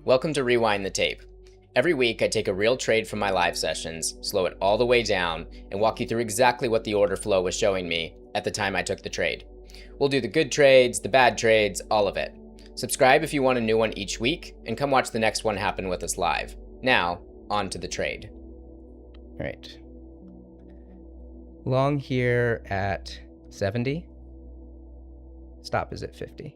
Welcome to Rewind the Tape. Every week I take a real trade from my live sessions, slow it all the way down, and walk you through exactly what the order flow was showing me at the time I took the trade. We'll do the good trades, the bad trades, all of it. Subscribe if you want a new one each week, and come watch the next one happen with us live. Now, on to the trade. All right. Long here at 70. Stop is at 50.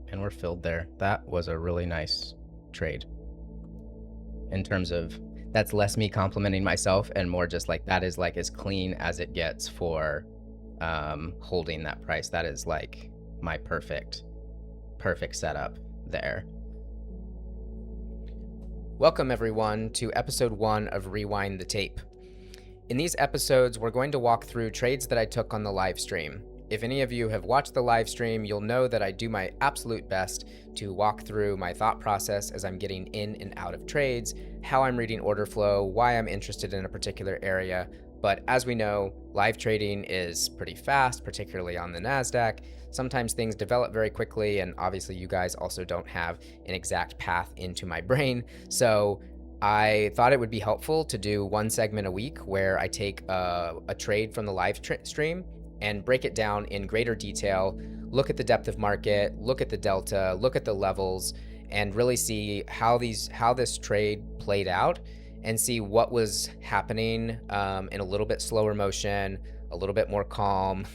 And we're filled there. That was a really nice trade. In terms of, that's less me complimenting myself and more just like, that is like as clean as it gets for holding that price. That is like my perfect setup there. Welcome everyone to episode 1 of Rewind the Tape. In these episodes, we're going to walk through trades that I took on the live stream. If any of you have watched the live stream, you'll know that I do my absolute best to walk through my thought process as I'm getting in and out of trades, how I'm reading order flow, why I'm interested in a particular area. But as we know, live trading is pretty fast, particularly on the NASDAQ. Sometimes things develop very quickly, and obviously you guys also don't have an exact path into my brain. So I thought it would be helpful to do one segment a week where I take a trade from the live stream and break it down in greater detail, look at the depth of market, look at the delta, look at the levels, and really see how this trade played out and see what was happening in a little bit slower motion, a little bit more calm.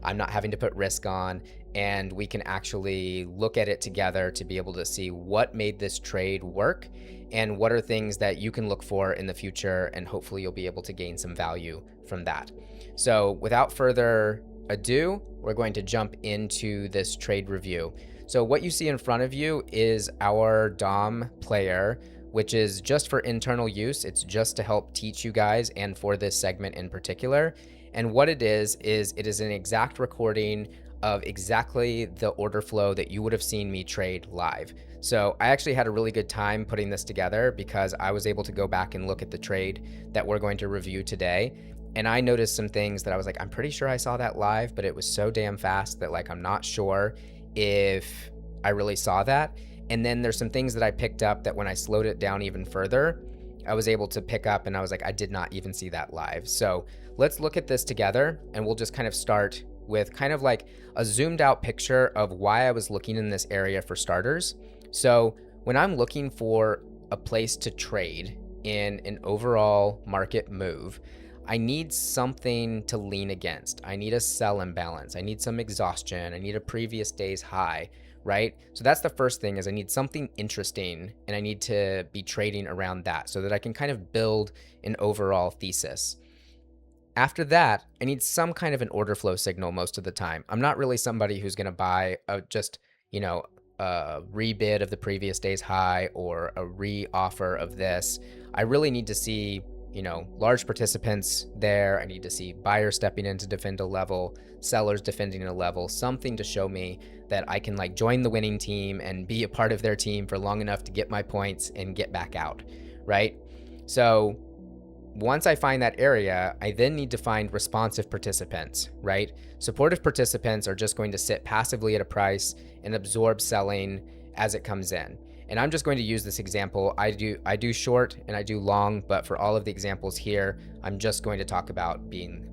I'm not having to put risk on, and we can actually look at it together to be able to see what made this trade work and what are things that you can look for in the future, and hopefully you'll be able to gain some value from that. So without further ado, we're going to jump into this trade review. So what you see in front of you is our DOM player, which is just for internal use. It's just to help teach you guys and for this segment in particular. And what it is it is an exact recording of exactly the order flow that you would have seen me trade live. So I actually had a really good time putting this together because I was able to go back and look at the trade that we're going to review today. And I noticed some things that I was like, I'm pretty sure I saw that live, but it was so damn fast that like, I'm not sure if I really saw that. And then there's some things that I picked up that when I slowed it down even further, I was able to pick up and I was like, I did not even see that live. So let's look at this together and we'll just kind of start with kind of like a zoomed out picture of why I was looking in this area for starters. So when I'm looking for a place to trade in an overall market move, I need something to lean against. I need a sell imbalance. I need some exhaustion. I need a previous day's high, right? So that's the first thing is I need something interesting and I need to be trading around that so that I can kind of build an overall thesis. After that, I need some kind of an order flow signal most of the time. I'm not really somebody who's going to buy a rebid of the previous day's high or a re-offer of this. I really need to see large participants there. I need to see buyers stepping in to defend a level, sellers defending a level, something to show me that I can like join the winning team and be a part of their team for long enough to get my points and get back out, right? So once I find that area, I then need to find responsive participants, right? Supportive participants are just going to sit passively at a price and absorb selling as it comes in. And I'm just going to use this example. I do short and I do long, but for all of the examples here, I'm just going to talk about being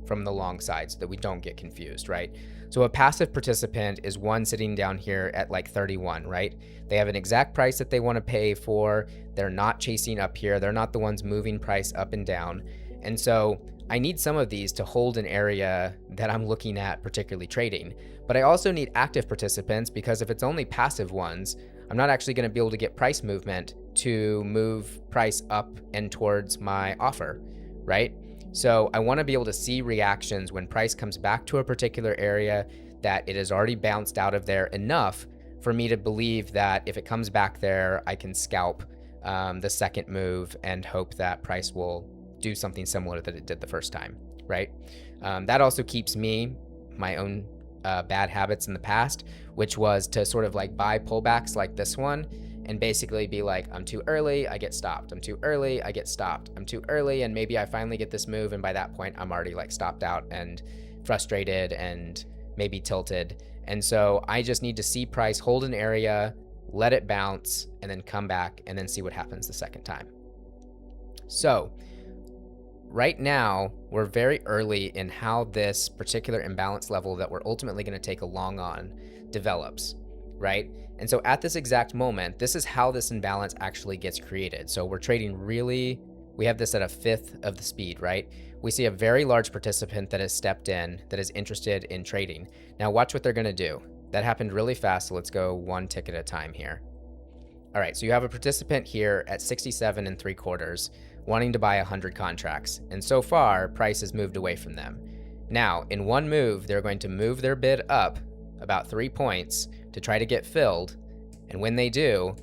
from the long side so that we don't get confused, right? So a passive participant is one sitting down here at like 31, right? They have an exact price that they want to pay for. They're not chasing up here. They're not the ones moving price up and down. And so I need some of these to hold an area that I'm looking at particularly trading. But I also need active participants because if it's only passive ones, I'm not actually going to be able to get price movement to move price up and towards my offer, right? So I want to be able to see reactions when price comes back to a particular area that it has already bounced out of there enough for me to believe that if it comes back there, I can scalp the second move and hope that price will do something similar that it did the first time, right? That also keeps me, my own bad habits in the past, which was to sort of like buy pullbacks like this one and basically be like, I'm too early, I get stopped. I'm too early, I get stopped. I'm too early, and maybe I finally get this move, and by that point, I'm already like stopped out and frustrated and maybe tilted. And so I just need to see price hold an area, let it bounce, and then come back and then see what happens the second time. So right now, we're very early in how this particular imbalance level that we're ultimately going to take a long on develops, right? And so at this exact moment, this is how this imbalance actually gets created. So we're trading really, we have this at 1/5 of the speed, right? We see a very large participant that has stepped in, that is interested in trading. Now watch what they're going to do. That happened really fast, so let's go one tick at a time here. All right, so you have a participant here at 67 3/4 wanting to buy 100 contracts, and so far, price has moved away from them. Now, in one move, they're going to move their bid up about 3 points to try to get filled, and when they do,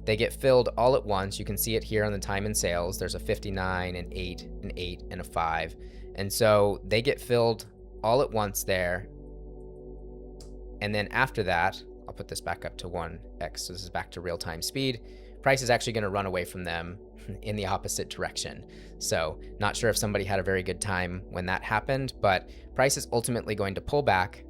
they get filled all at once. You can see it here on the time and sales. There's a 59, an 8, an 8, and a 5, and so they get filled all at once there, and then after that, I'll put this back up to 1x, so this is back to real-time speed. Price is actually going to run away from them in the opposite direction. So not sure if somebody had a very good time when that happened, but price is ultimately going to pull back.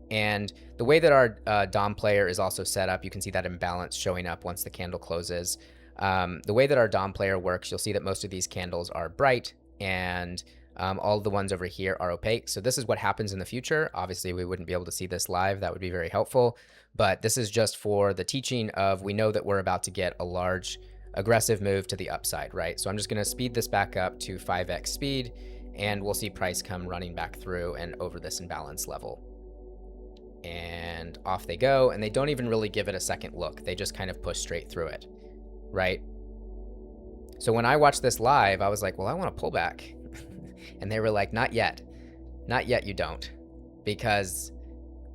And the way that our DOM player is also set up, you can see that imbalance showing up once the candle closes. The way that our DOM player works, you'll see that most of these candles are bright and all of the ones over here are opaque. So this is what happens in the future. Obviously, we wouldn't be able to see this live. That would be very helpful. But this is just for the teaching of, we know that we're about to get a large aggressive move to the upside, right? So I'm just going to speed this back up to 5x speed, and we'll see price come running back through and over this imbalance level. And off they go, and they don't even really give it a second look. They just kind of push straight through it, right? So when I watched this live, I was like, well, I want to pull back. And they were like, not yet. Not yet, you don't. Because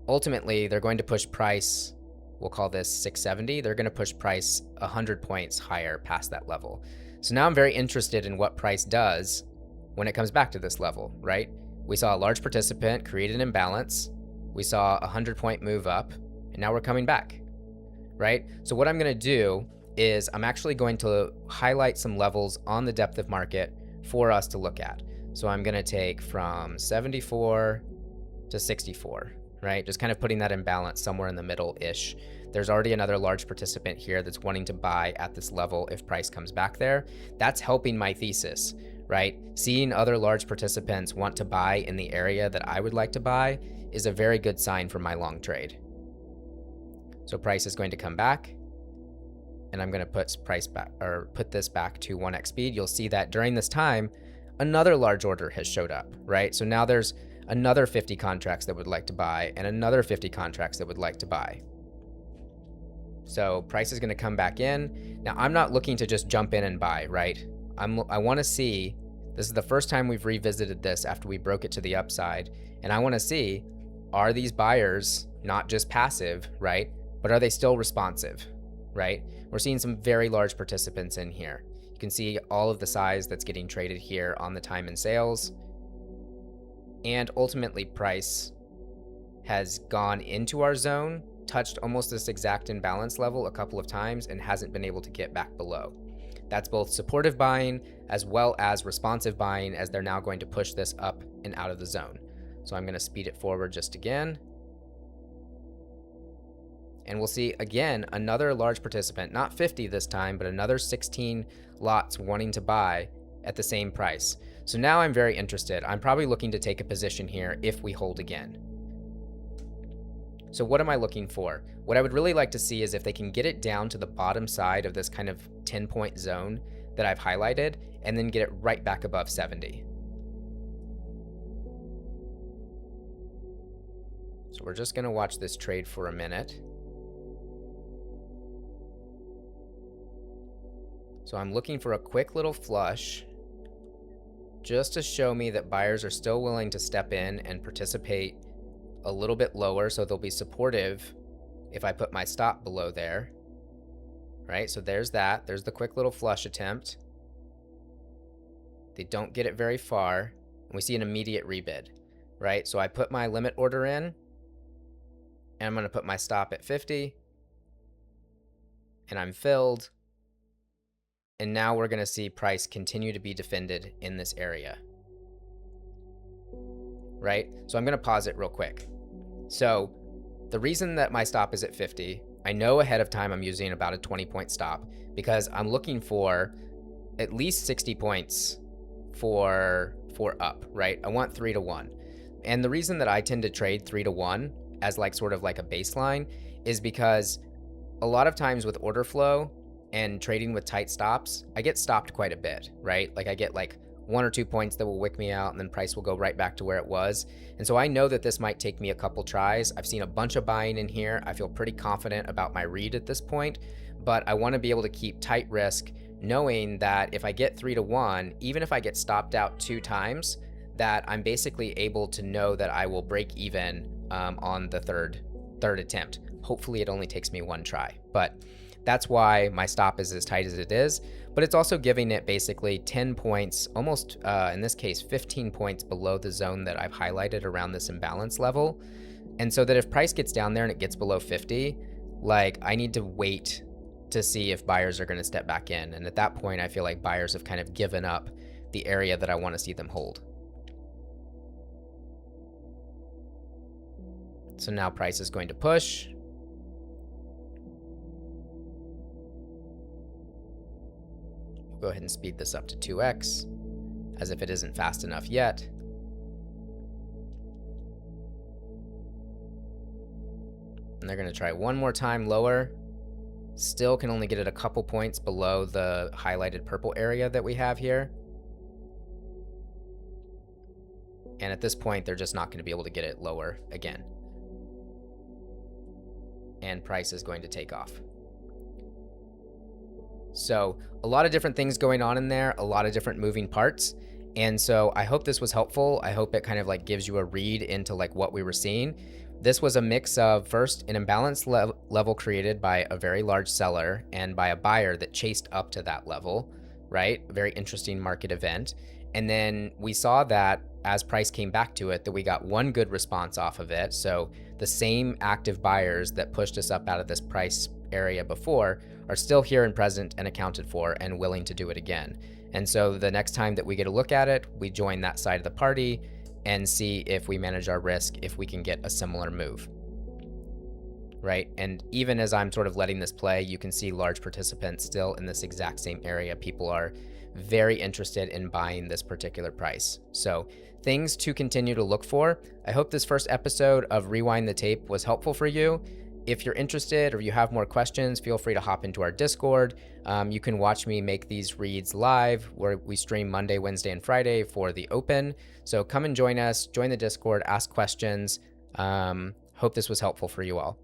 ultimately, they're going to push price, we'll call this 670. They're going to push price 100 points higher past that level. So now I'm very interested in what price does when it comes back to this level, right? We saw a large participant create an imbalance. We saw a 100-point move up, and now we're coming back, right? So what I'm going to do is I'm actually going to highlight some levels on the depth of market for us to look at. So I'm going to take from 74 to 64, right? Just kind of putting that imbalance somewhere in the middle-ish. There's already another large participant here that's wanting to buy at this level if price comes back there. That's helping my thesis, right? Seeing other large participants want to buy in the area that I would like to buy is a very good sign for my long trade. So price is going to come back, and I'm going to put price back, or put this back to 1x speed. You'll see that during this time, another large order has showed up, right? So now there's another 50 contracts that would like to buy and another 50 contracts that would like to buy. So price is going to come back in. Now I'm not looking to just jump in and buy, right? I want to see, this is the first time we've revisited this after we broke it to the upside. And I want to see, are these buyers not just passive, right? But are they still responsive, right? We're seeing some very large participants in here. You can see all of the size that's getting traded here on the time and sales. And ultimately price has gone into our zone, touched almost this exact imbalance level a couple of times, and hasn't been able to get back below. That's both supportive buying as well as responsive buying, as they're now going to push this up and out of the zone. So I'm going to speed it forward just again. And we'll see again another large participant, not 50 this time, but another 16 lots wanting to buy at the same price. So now I'm very interested. I'm probably looking to take a position here if we hold again. So what am I looking for? What I would really like to see is if they can get it down to the bottom side of this kind of 10-point zone that I've highlighted, and then get it right back above 70. So we're just going to watch this trade for a minute. So I'm looking for a quick little flush just to show me that buyers are still willing to step in and participate a little bit lower, so they'll be supportive if I put my stop below there, right? So there's that. There's the quick little flush attempt. They don't get it very far, and we see an immediate rebid, right? So I put my limit order in, and I'm going to put my stop at 50, and I'm filled. And now we're going to see price continue to be defended in this area. right? So I'm going to pause it real quick. So the reason that my stop is at 50, I know ahead of time I'm using about a 20-point stop because I'm looking for at least 60 points for up, right? I want 3 to 1. And the reason that I tend to trade 3 to 1 as like sort of like a baseline is because a lot of times with order flow and trading with tight stops, I get stopped quite a bit, right? Like I get like 1 or 2 points that will wick me out and then price will go right back to where it was. And so I know that this might take me a couple tries. I've seen a bunch of buying in here. I feel pretty confident about my read at this point, but I want to be able to keep tight risk, knowing that if I get 3 to 1, even if I get stopped out 2 times, that I'm basically able to know that I will break even on the third attempt. Hopefully it only takes me 1 try, but that's why my stop is as tight as it is. But it's also giving it basically 10 points, almost in this case 15 points below the zone that I've highlighted around this imbalance level. And so that if price gets down there and it gets below 50, like I need to wait to see if buyers are going to step back in. And at that point, I feel like buyers have kind of given up the area that I want to see them hold. So now price is going to push. We'll go ahead and speed this up to 2x, as if it isn't fast enough yet. And they're going to try one more time lower. Still can only get it a couple points below the highlighted purple area that we have here. And at this point, they're just not going to be able to get it lower again. And price is going to take off. So a lot of different things going on in there, a lot of different moving parts. And so I hope this was helpful. I hope it kind of like gives you a read into like what we were seeing. This was a mix of first an imbalance level created by a very large seller and by a buyer that chased up to that level, right? A very interesting market event. And then we saw that as price came back to it, that we got one good response off of it. So the same active buyers that pushed us up out of this price area before are still here and present and accounted for and willing to do it again. And so the next time that we get a look at it, we join that side of the party and see if we manage our risk, if we can get a similar move, right? And even as I'm sort of letting this play, you can see large participants still in this exact same area. People are very interested in buying this particular price. So things to continue to look for. I hope this first episode of Rewind the Tape was helpful for you. If you're interested or you have more questions, feel free to hop into our Discord. You can watch me make these reads live, where we stream Monday, Wednesday, and Friday for the open. So come and join us, join the Discord, ask questions. Hope this was helpful for you all.